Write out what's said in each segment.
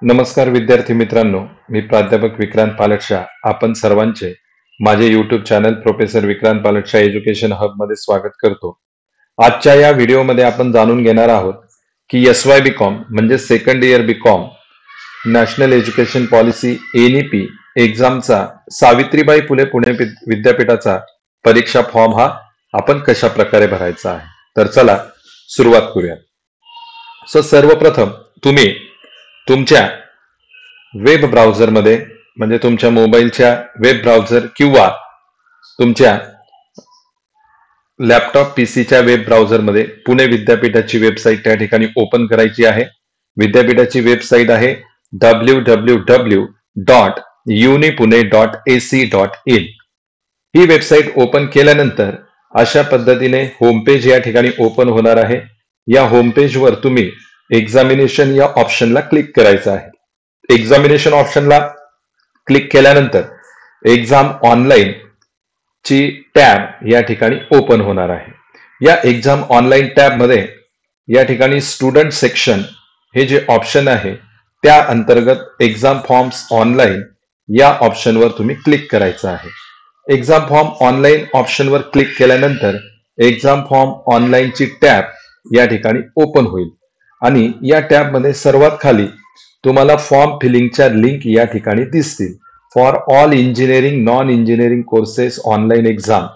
नमस्कार विद्यार्थी मित्रांनो, मी प्राध्यापक विक्रांत पालटशा आपण सर्वांचे माझे YouTube channel professor Vikrant Paltasha education hub मध्ये स्वागत करतो. आजच्या या व्हिडिओमध्ये आपण जाणून घेणार आहोत की SY-BCom म्हणजे second year B Com national education policy NEP एक्झामचा सावित्रीबाई फुले पुणे विद्यापीठाचा परीक्षा फॉर्म हा आपण कशा प्रकारे भरायचा आहे. तर चला सुरुवात करूया. सर्वप्रथम तुम्ही तुमच्या वेब ब्राउझरमध्ये म्हणजे तुमच्या मोबाईलच्या वेब ब्राउझर किंवा तुमच्या लॅपटॉप पीसीच्या वेब ब्राउझरमध्ये पुणे विद्यापीठाची वेबसाईट त्या ठिकाणी ओपन करायची आहे. विद्यापीठाची वेबसाईट आहे www.unipune.ac.in. ही वेबसाईट ओपन केल्यानंतर अशा पद्धतीने होमपेज या ठिकाणी ओपन होणार आहे. या होमपेजवर तुम्ही एक्झामिनेशन या ऑप्शनला क्लिक करायचं आहे. एक्झामिनेशन ऑप्शनला क्लिक केल्यानंतर एक्झाम ऑनलाईन ची टॅब या ठिकाणी ओपन होणार आहे. या एक्झाम ऑनलाईन टॅब मध्ये या ठिकाणी स्टुडंट सेक्शन हे जे ऑप्शन आहे त्या अंतर्गत एक्झाम फॉर्म्स ऑनलाईन या ऑप्शनवर तुम्ही क्लिक करायचं आहे. एक्झाम फॉर्म ऑनलाईन ऑप्शनवर क्लिक केल्यानंतर एक्झाम फॉर्म ऑनलाईनची टॅब या ठिकाणी ओपन होईल आणि या टॅब मध्ये सर्वात खाली तुम्हाला फॉर्म फिलिंगच्या लिंक या ठिकाणी दिसतील. For all engineering non engineering courses online exam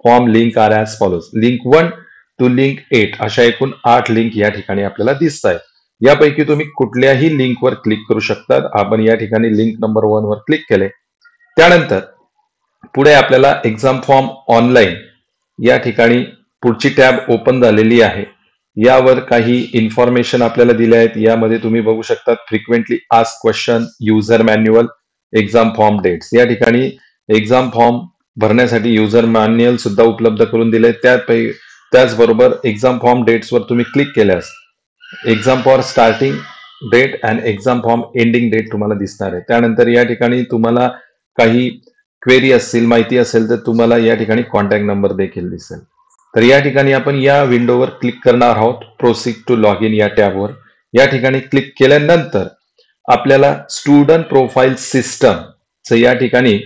form link are as follows. Link 1 to link 8 अशा एकूण 8 लिंक या ठिकाणी आपल्याला दिसत आहेत. यापैकी तुम्ही कुठल्याही लिंकवर क्लिक करू शकतात. आपण या ठिकाणी लिंक नंबर 1 वर क्लिक केले. त्यानंतर पुढे आपल्याला एक्झाम फॉर्म ऑनलाईन या ठिकाणी पुढची टॅब ओपन झालेली आहे. यावर काही इन्फॉर्मेशन आपल्याला दिल्या आहेत. यामध्ये तुम्ही बघू शकता frequently asked question, user manual, exam form dates. या ठिकाणी एक्झाम फॉर्म भरण्यासाठी युजर मॅन्युअल सुद्धा उपलब्ध करून दिले. त्याचबरोबर एक्झाम फॉर्म डेट्सवर तुम्ही क्लिक केल्यास exam for starting date and exam form ending date तुम्हाला दिसणार आहे. त्यानंतर या ठिकाणी तुम्हाला काही क्वेरी असतील, माहिती असेल तर तुम्हाला या ठिकाणी कॉन्टॅक्ट नंबर देखील दिसेल. तर या ठिकाणी आपण या विंडोवर क्लिक करणार आहोत. प्रोसीड टू लॉग इन या टॅबवर या ठिकाणी क्लिक केल्यानंतर आपल्याला स्टुडंट प्रोफाईल सिस्टम या ठिकाणी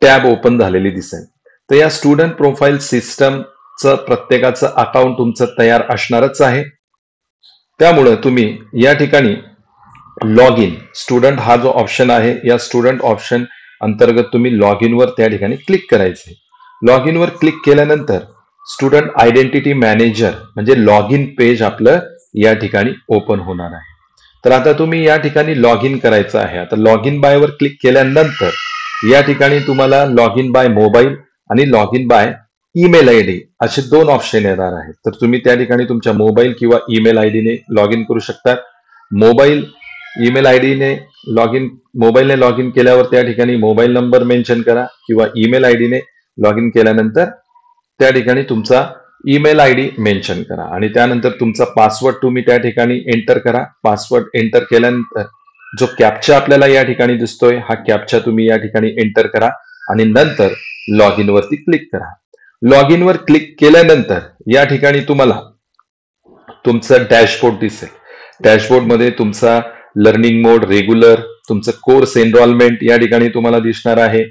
टॅब ओपन झालेली दिसेल. तर या स्टुडंट प्रोफाईल सिस्टमचं प्रत्येकाचं अकाउंट तुमचं तयार असणारच आहे. त्यामुळे तुम्ही या ठिकाणी लॉग इन स्टुडंट हा जो ऑप्शन आहे या स्टुडंट ऑप्शन अंतर्गत तुम्ही लॉग इन वर त्या ठिकाणी क्लिक करायचे. लॉग इन वर क्लिक केल्यानंतर स्टुडंट आयडेंटिटी मॅनेजर म्हणजे लॉग इन पेज आपलं या ठिकाणी ओपन होणार आहे. तर आता तुम्ही या ठिकाणी लॉग इन करायचं आहे. आता लॉग इन बाय वर क्लिक केल्यानंतर या ठिकाणी तुम्हाला लॉग इन बाय मोबाईल आणि log in by email ID असे 2 ऑप्शन येणार आहेत. तर तुम्ही त्या ठिकाणी तुमच्या मोबाईल किंवा ईमेल आयडीने लॉग इन करू शकता. मोबाईल ईमेल आयडीने मोबाईलने लॉग इन केल्यावर त्या ठिकाणी मोबाईल नंबर मेन्शन करा किंवा ईमेल आयडीने लॉग इन केल्यानंतर त्या ठिकाणी तुमचा ईमेल आयडी मेन्शन करा आणि त्यानंतर तुमचा पासवर्ड तुम्ही त्या ठिकाणी एंटर करा. पासवर्ड एंटर केल्यानंतर जो कॅप्चा आपल्याला या ठिकाणी दिसतोय हा कॅप्चा तुम्ही या ठिकाणी एंटर करा आणि नंतर लॉग इन वरती क्लिक करा. लॉग इन वर क्लिक केल्यानंतर या ठिकाणी तुम्हाला तुमचं डॅशबोर्ड दिसेल. डॅशबोर्ड मध्ये तुमचा लर्निंग मोड, रेग्युलर, तुमचं कोर्स एनरोलमेंट या ठिकाणी तुम्हाला दिसणार आहे.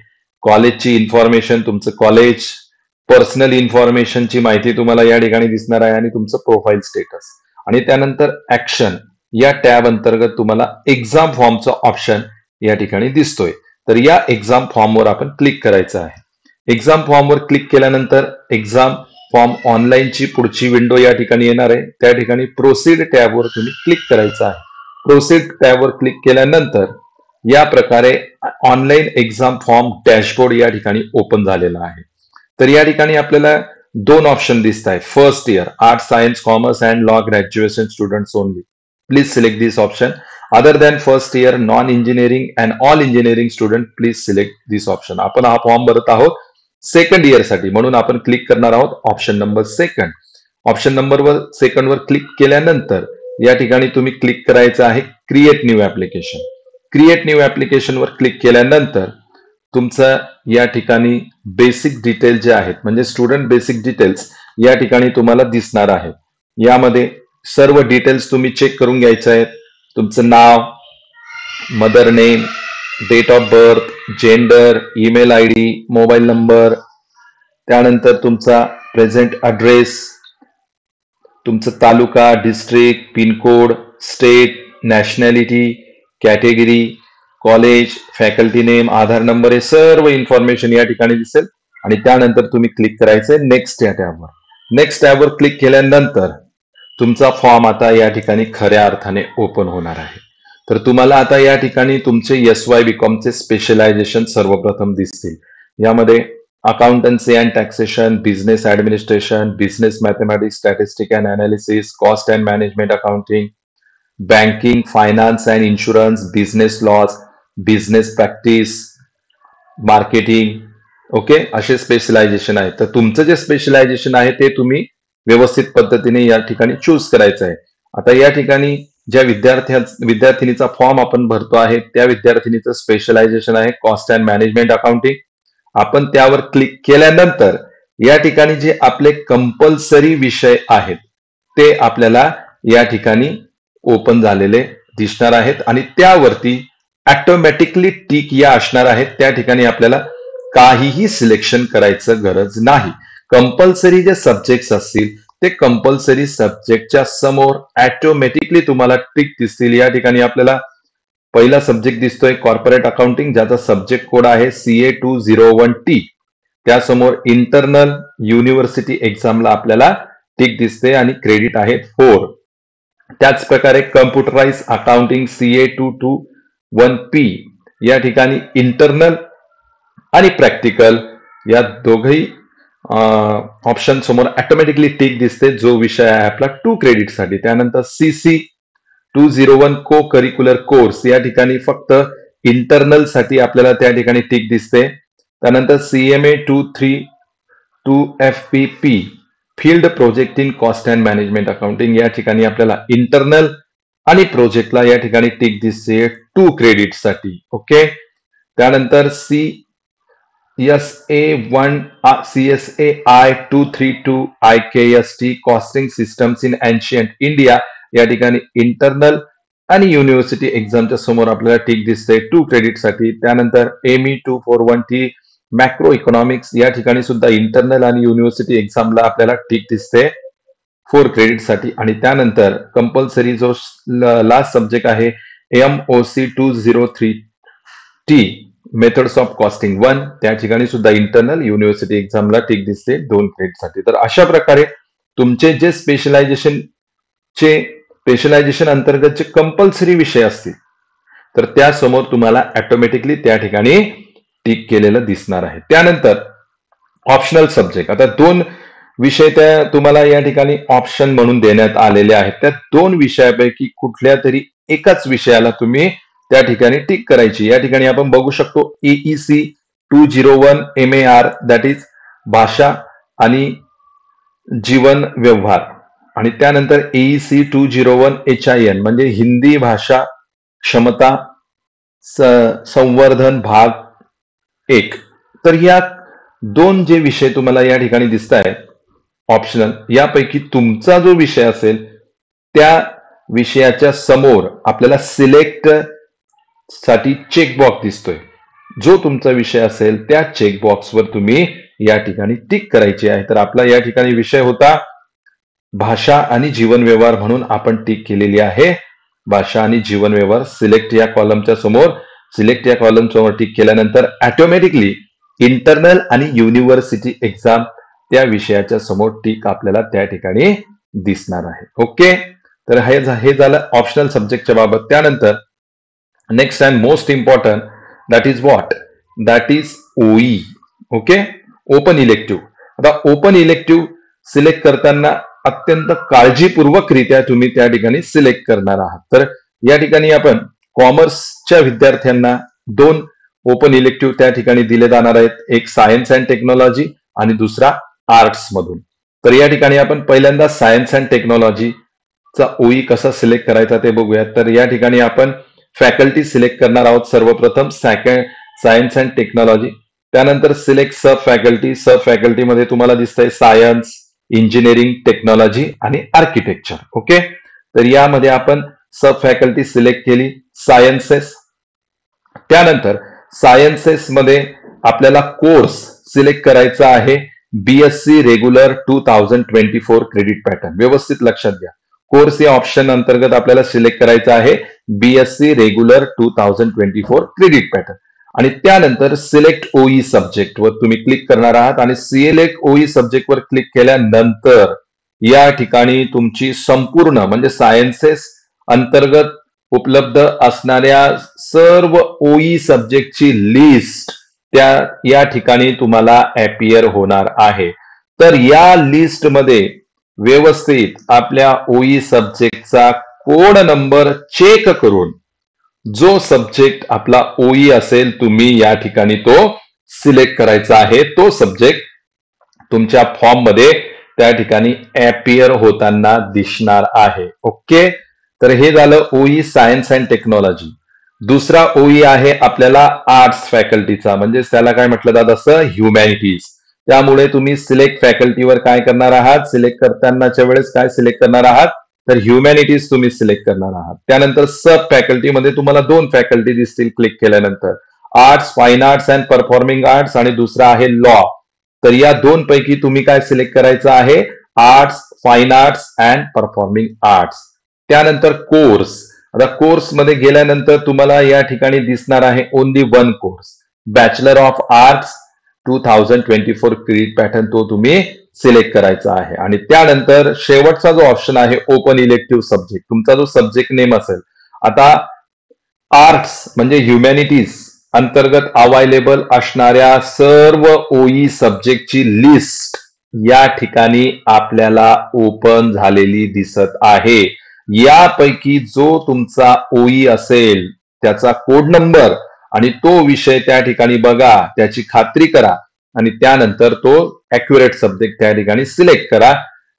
कॉलेजची इन्फॉर्मेशन, तुमचं कॉलेज, पर्सनल इन्फॉर्मेशनची माहिती तुम्हाला या ठिकाणी दिसणार आहे आणि तुमचं प्रोफाईल स्टेटस आणि त्यानंतर ऍक्शन या टॅब अंतर्गत तुम्हाला एक्झाम फॉर्मचा ऑप्शन या ठिकाणी दिसतोय. तर या एक्झाम फॉर्मवर आपण क्लिक करायचं आहे. एक्झाम फॉर्मवर क्लिक केल्यानंतर एक्झाम फॉर्म ऑनलाईनची पुढची विंडो या ठिकाणी येणार आहे. त्या ठिकाणी प्रोसीड टॅबवर तुम्ही क्लिक करायचं आहे. प्रोसीड टॅबवर क्लिक केल्यानंतर या प्रकारे ऑनलाईन एक्झाम फॉर्म डॅशबोर्ड या ठिकाणी ओपन झालेला आहे. तर या ठिकाणी आपल्याला 2 ऑप्शन दिसत आहेत. First year arts, science, commerce and law graduation students only. Please select this option. Other than first year non engineering and all engineering student please select this option. आपण हा फॉर्म भरत आहोत सेकंड इयर साठी म्हणून आपण click करणार आहोत option number 2. Option number 2 वर click केल्यानंतर या ठिकाणी तुम्ही क्लिक करायचं आहे create new application. Create new application वर क्लिक केल्यानंतर तुमचं या ठिकाणी बेसिक डिटेल जे आहेत म्हणजे स्टुडंट बेसिक डिटेल्स या ठिकाणी तुम्हाला दिसणार आहेत. यामध्ये सर्व डिटेल्स तुम्ही चेक करून घ्यायचे आहेत. तुमचं नाव, mother name, date of birth, gender, email I D, mobile number, त्यानंतर तुमचा प्रेझेंट ॲड्रेस, तुमचं taluka, district, pin code, state, nationality, category, college, faculty name, Aadhaar number, हे सर्व इन्फॉर्मेशन या ठिकाणी दिसेल. आणि त्यानंतर तुम्ही क्लिक करायचंय नेक्स्ट या टॅबवर. नेक्स्ट टॅबवर क्लिक केल्यानंतर तुमचा फॉर्म आता या ठिकाणी खऱ्या अर्थाने ओपन होणार आहे. तर तुम्हाला आता या ठिकाणी तुमचे SY BComचे स्पेशलायझेशन सर्वप्रथम दिसतील. यामध्ये accountancy and taxation, business administration, business mathematics, statistic and analysis, cost and management accounting, banking, finance and insurance, business laws, business practice, marketing, okay, असे स्पेशलायझेशन आहे. तर तुमचं जे स्पेशलायझेशन आहे ते तुम्ही व्यवस्थित पद्धतीने या ठिकाणी चूज करायचं आहे. आता या ठिकाणी ज्या विद्यार्थिनीचा फॉर्म आपण भरतो आहे त्या विद्यार्थिनीचं स्पेशलायझेशन आहे कॉस्ट अँड मॅनेजमेंट अकाउंटिंग. आपण त्यावर क्लिक केल्यानंतर या ठिकाणी जे आपले कंपल्सरी विषय आहेत ते आपल्याला या ठिकाणी ओपन झालेले दिसणार आहेत आणि त्यावरती ऑटोमॅटिकली टिक या असणार आहेत. त्या ठिकाणी आपल्याला काहीही सिलेक्शन करायचं गरज नाही. कंपल्सरी जे सब्जेक्ट असतील ते कंपल्सरी सब्जेक्टच्या समोर ऑटोमॅटिकली तुम्हाला टिक दिसतील. या ठिकाणी आपल्याला पहिला सब्जेक्ट दिसतोय कॉर्पोरेट अकाउंटिंग, ज्याचा सब्जेक्ट कोड आहे CA201T. त्यासमोर इंटरनल युनिव्हर्सिटी एक्झामला आपल्याला टिक दिसते आणि क्रेडिट आहेत 4. त्याच प्रकारे कम्प्युटराइज अकाउंटिंग CA221P, या ठिकाणी इंटरनल आणि प्रॅक्टिकल या दोघही ऑप्शन समोर ऑटोमॅटिकली टिक दिसते. जो विषय आहे आपला 2 क्रेडिटसाठी. त्यानंतर CC201 को करिक्युलर कोर्स, या ठिकाणी फक्त इंटरनल साठी आपल्याला त्या ठिकाणी टिक दिसते. त्यानंतर CMA232FPP field project in cost and management accounting, या ठिकाणी आपल्याला इंटरनल आणि प्रोजेक्टला या ठिकाणी टिक दिसते 2 क्रेडिट साठी. ओके. त्यानंतर CSAI232IKST costing systems in ancient India, या ठिकाणी इंटरनल आणि युनिव्हर्सिटी एक्झामच्या समोर आपल्याला टिक दिसते 2 क्रेडिट साठी. त्यानंतर ME241T मॅक्रो इकॉनॉमिक्स, या ठिकाणी सुद्धा इंटरनल आणि युनिव्हर्सिटी एक्झामला आपल्याला टिक दिसते 4 क्रेडिट साठी. आणि त्यानंतर कंपल्सरी जो लास्ट सब्जेक्ट आहे MOC203T मेथड्स ऑफ कॉस्टिंग 1, त्या ठिकाणी सुद्धा इंटरनल युनिव्हर्सिटी एक्झामला टिक दिसते 2 क्रेडिट साठी. तर अशा प्रकारे तुमचे जे स्पेशलायझेशन अंतर्गत जे कंपल्सरी विषय असतील तर त्यासमोर तुम्हाला ऑटोमॅटिकली त्या ठिकाणी टिक केलेलं दिसणार आहे. त्यानंतर ऑप्शनल सब्जेक्ट, आता 2 विषय त्या तुम्हाला या ठिकाणी ऑप्शन म्हणून देण्यात आलेले आहेत. त्या 2 विषयापैकी कुठल्या तरी एकाच विषयाला तुम्ही त्या ठिकाणी टिक करायची. या ठिकाणी आपण बघू शकतो EEC201 MAR, दॅट इज भाषा आणि जीवन व्यवहार, आणि त्यानंतर EEC201 HIN म्हणजे हिंदी भाषा क्षमता संवर्धन भाग 1. तर या 2 जे विषय तुम्हाला या ठिकाणी दिसत आहेत ऑप्शनल, यापैकी तुमचा जो विषय असेल त्या विषयाच्या समोर आपल्याला सिलेक्ट साठी चेकबॉक्स दिसतोय. जो तुमचा विषय असेल त्या चेकबॉक्सवर तुम्ही या ठिकाणी टिक करायची आहे. तर आपला या ठिकाणी विषय होता भाषा आणि जीवन व्यवहार, म्हणून आपण टिक केलेली आहे भाषा आणि जीवन व्यवहार. सिलेक्ट या कॉलमच्या समोर टिक केल्यानंतर ऑटोमॅटिकली इंटरनल आणि युनिव्हर्सिटी एक्झाम त्या विषयाच्या समोर टिक आपल्याला त्या ठिकाणी दिसणार आहे. ओके. तर हे झालं ऑप्शनल सब्जेक्टच्या बाबत. त्यानंतर next and most important, that is what, that is OE. Okay, open elective. आता ओपन इलेक्टिव्ह सिलेक्ट करताना अत्यंत काळजीपूर्वकरित्या तुम्ही त्या ठिकाणी सिलेक्ट करणार आहात. तर या ठिकाणी आपण कॉमर्सच्या विद्यार्थ्यांना 2 ओपन इलेक्टिव्ह त्या ठिकाणी दिले जाणार आहेत. एक सायन्स अँड टेक्नॉलॉजी आणि दुसरा आर्ट्स मधून. तर या ठिकाणी आपण पहिल्यांदा सायन्स अँड टेक्नॉलॉजीचा OE कसा सिलेक्ट करायचा ते बघूयात. तर या ठिकाणी आपण फॅकल्टी सिलेक्ट करणार आहोत. सर्वप्रथम सायन्स अँड टेक्नॉलॉजी, त्यानंतर सिलेक्ट सब फॅकल्टी. सब फॅकल्टी मध्ये तुम्हाला दिसतंय सायन्स, इंजिनिअरिंग, टेक्नॉलॉजी आणि आर्किटेक्चर. ओके. तर यामध्ये आपण सब फॅकल्टी सिलेक्ट केली सायन्सेस. त्यानंतर सायन्सेस मध्ये आपल्याला कोर्स सिलेक्ट करायचा आहे बीएससी रेग्युलर 2024 क्रेडिट पॅटर्न. व्यवस्थित लक्षात घ्या, कोर्स या ऑप्शन अंतर्गत आपल्याला सिलेक्ट करायचा आहे बीएससी रेग्युलर 2024 क्रेडिट पॅटर्न. आणि त्यानंतर सिलेक्ट ओई सब्जेक्ट वर तुम्ही क्लिक करणार आहात आणि सिलेक्ट ओई सब्जेक्ट वर क्लिक केल्यानंतर या ठिकाणी तुमची संपूर्ण म्हणजे सायन्सेस अंतर्गत उपलब्ध असणाऱ्या सर्व ओई सब्जेक्टची लिस्ट या ठिकाणी तुम्हाला अपियर होणार आहे. तर या लिस्ट मध्ये व्यवस्थित आपल्या ओई सब्जेक्टचा कोड नंबर चेक करून जो सब्जेक्ट आपला ओई असेल तुम्ही या ठिकाणी तो सिलेक्ट करायचा आहे. तो सब्जेक्ट तुमच्या फॉर्म मध्ये त्या ठिकाणी अपियर होताना दिसणार आहे. ओके, तर हे झालं ओई सायन्स अँड टेक्नॉलॉजी. दुसरा ओई आहे आपल्याला आर्ट्स फॅकल्टीचा, म्हणजे त्याला काय म्हटलं जात असं ह्युमॅनिटीज. त्यामुळे तुम्ही सिलेक्ट फॅकल्टीवर काय करणार आहात, सिलेक्ट करतानाच्या वेळेस काय सिलेक्ट करणार आहात, तर ह्युमॅनिटीज तुम्ही सिलेक्ट करणार आहात. त्यानंतर सब फॅकल्टीमध्ये तुम्हाला 2 फॅकल्टी दिसतील क्लिक केल्यानंतर, arts, fine arts and performing arts आणि दुसरा आहे लॉ. तर या 2 पैकी तुम्ही काय सिलेक्ट करायचं आहे, arts, fine arts and performing arts. त्यानंतर कोर्स. आता कोर्स मध्ये गेल्यानंतर तुम्हाला या ठिकाणी दिसणार आहे only 1 course, bachelor of arts 2024 credit pattern, तो तुम्ही सिलेक्ट करायचा आहे. आणि त्यानंतर शेवटचा जो ऑप्शन आहे ओपन इलेक्टिव्ह सब्जेक्ट, तुमचा जो सब्जेक्ट नेम असेल. आता आर्ट्स म्हणजे ह्युमॅनिटीज अंतर्गत अवेलेबल असणाऱ्या सर्व ओई सब्जेक्टची लिस्ट या ठिकाणी आपल्याला ओपन झालेली दिसत आहे. यापैकी जो तुमचा ओई असेल त्याचा कोड नंबर आणि तो विषय त्या ठिकाणी बघा, त्याची खात्री करा आणि त्यानंतर तो ऍक्युरेट सब्जेक्ट त्या ठिकाणी सिलेक्ट करा.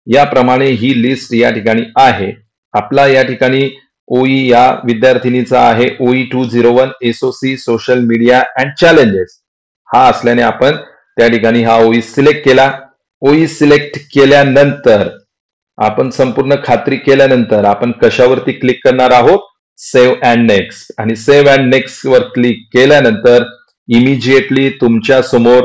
याप्रमाणे ही लिस्ट या ठिकाणी आहे. आपला या ठिकाणी ओई या विद्यार्थिनीचा आहे ओई 201 SOC social media and challenges हा असल्याने आपण त्या ठिकाणी हा ओई सिलेक्ट केला. ओई सिलेक्ट केल्यानंतर आपण संपूर्ण खात्री केल्यानंतर आपण कशावरती क्लिक करणार आहोत, सेव्ह अँड नेक्स्ट. आणि सेव्ह अँड नेक्स्ट वर क्लिक केल्यानंतर इमिजिएटली तुमच्या समोर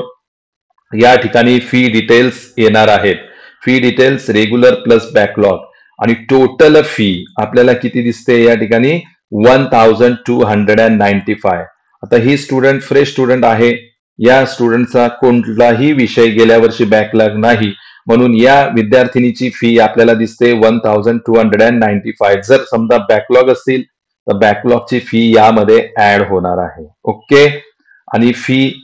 या ठिकाणी फी डिटेल्स येणार आहेत. Fee details regular plus backlog आणि टोटल फी आपल्याला किती दिसते या ठिकाणी 1295. आता ही स्टुडंट फ्रेश स्टुडंट आहे, या स्टुडंटचा कोणताही विषय गेल्या वर्षी बॅकलॉग नाही, म्हणून या विद्यार्थिनीची फी आपल्याला दिसते 1295. जर समजा बॅकलॉग असतील तर बॅकलॉगची फी यामध्ये ऍड होणार आहे. ओके, आणि फी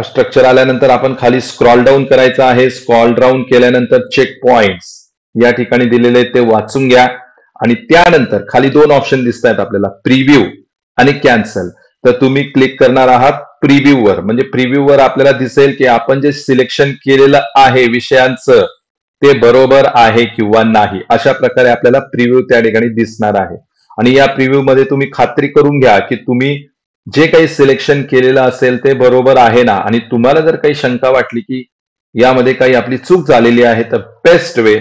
स्ट्रक्चर आल्यानंतर आपण खाली स्क्रॉल डाऊन करायचं आहे. स्क्रॉल डाऊन केल्यानंतर चेक पॉइंट्स या ठिकाणी दिलेले ते वाचून घ्या. आणि त्यानंतर खाली 2 ऑप्शन दिसत आहेत आपल्याला, प्रिव्ह्यू आणि कॅन्सल. तर तुम्ही क्लिक करणार आहात प्रिव्ह्यू वर, म्हणजे प्रिव्ह्यू वर आपल्याला दिसेल की आपण जे सिलेक्शन केलेलं आहे विषयांचं ते बरोबर आहे किंवा नाही. अशा प्रकारे आपल्याला प्रिव्ह्यू त्या ठिकाणी दिसणार आहे. आणि या प्रिव्ह्यू मध्ये तुम्ही खात्री करून घ्या की तुम्ही जे काही सिलेक्शन केलेलं असेल ते बरोबर आहे ना. आणि तुम्हाला जर काही शंका वाटली की यामध्ये काही आपली चूक झालेली आहे तर बेस्ट वे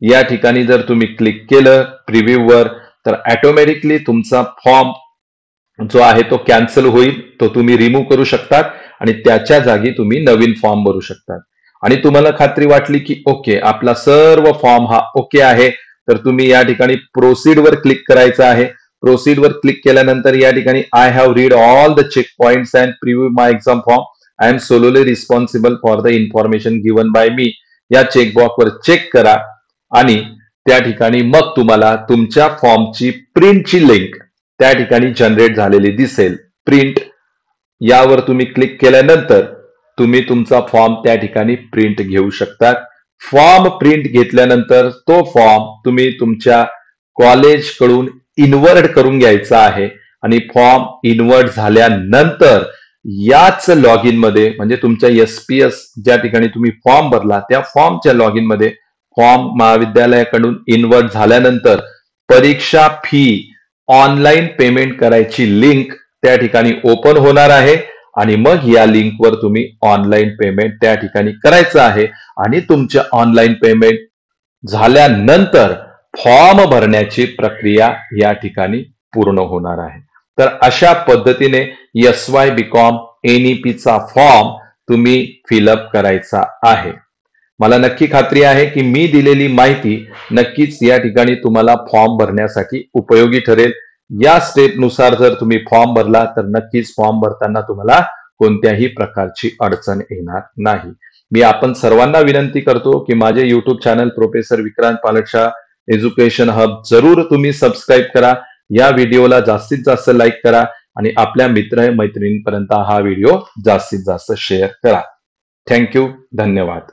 या ठिकाणी जर तुम्ही क्लिक केलं प्रिव्ह्यू वर तर ऑटोमॅटिकली तुमचा फॉर्म जो आहे तो कॅन्सल होईल. तो तुम्ही रिमूव्ह करू शकतात आणि त्याच्या जागी तुम्ही नवीन फॉर्म भरू शकतात. आणि तुम्हाला खात्री वाटली की ओके आपला सर्व फॉर्म हा ओके आहे तर तुम्ही या ठिकाणी प्रोसीड वर क्लिक करायचं आहे. प्रोसीड वर क्लिक केल्यानंतर या ठिकाणी I have read all the check points and preview my exam form, I am solely responsible for the information given by me, या चेकबॉक्स वर चेक करा. आणि त्या ठिकाणी मग तुम्हाला तुमच्या फॉर्मची प्रिंटची लिंक त्या ठिकाणी जनरेट झालेली दिसेल. प्रिंट यावर तुम्ही क्लिक केल्यानंतर तुम्ही तुमचा फॉर्म त्या ठिकाणी प्रिंट घेऊ शकतात. फॉर्म प्रिंट घेतल्यानंतर तो फॉर्म तुम्ही तुमच्या कॉलेज कडून इन्व्हर्ट करून घ्यायचा आहे. आणि फॉर्म इन्व्हर्ट झाल्यानंतर याच लॉग इन मध्ये म्हणजे तुमच्या एसपीएस ज्या ठिकाणी तुम्ही फॉर्म भरला त्या फॉर्मच्या लॉग इन मध्ये फॉर्म महाविद्यालयाकडून इन्व्हर्ट झाल्यानंतर परीक्षा फी ऑनलाईन पेमेंट करायची लिंक त्या ठिकाणी ओपन होणार आहे. आणि मग या लिंकवर तुम्ही ऑनलाईन पेमेंट त्या ठिकाणी करायचं आहे. आणि तुमच्या ऑनलाईन पेमेंट झाल्यानंतर फॉर्म भरण्याची प्रक्रिया या ठिकाणी पूर्ण होणार आहे. तर अशा पद्धतीने SY BCom NEP चा फॉर्म तुम्ही फिलअप करायचा आहे. मला नक्की खात्री आहे की मी दिलेली माहिती नक्कीच या ठिकाणी तुम्हाला फॉर्म भरण्यासाठी उपयोगी ठरेल. या स्टेपनुसार जर तुम्ही फॉर्म भरला तर नक्कीच फॉर्म भरताना तुम्हाला कोणत्याही प्रकारची अडचण येणार नाही. मी आपण सर्वांना विनंती करतो की माझे YouTube channel professor Vikrant Paltasha education hub जरूर तुम्ही सबस्क्राईब करा. या व्हिडिओला जास्तीत जास्त लाईक करा आणि आपल्या मित्र मैत्रिणींपर्यंत हा व्हिडिओ जास्तीत जास्त शेअर करा. थँक्यू. धन्यवाद.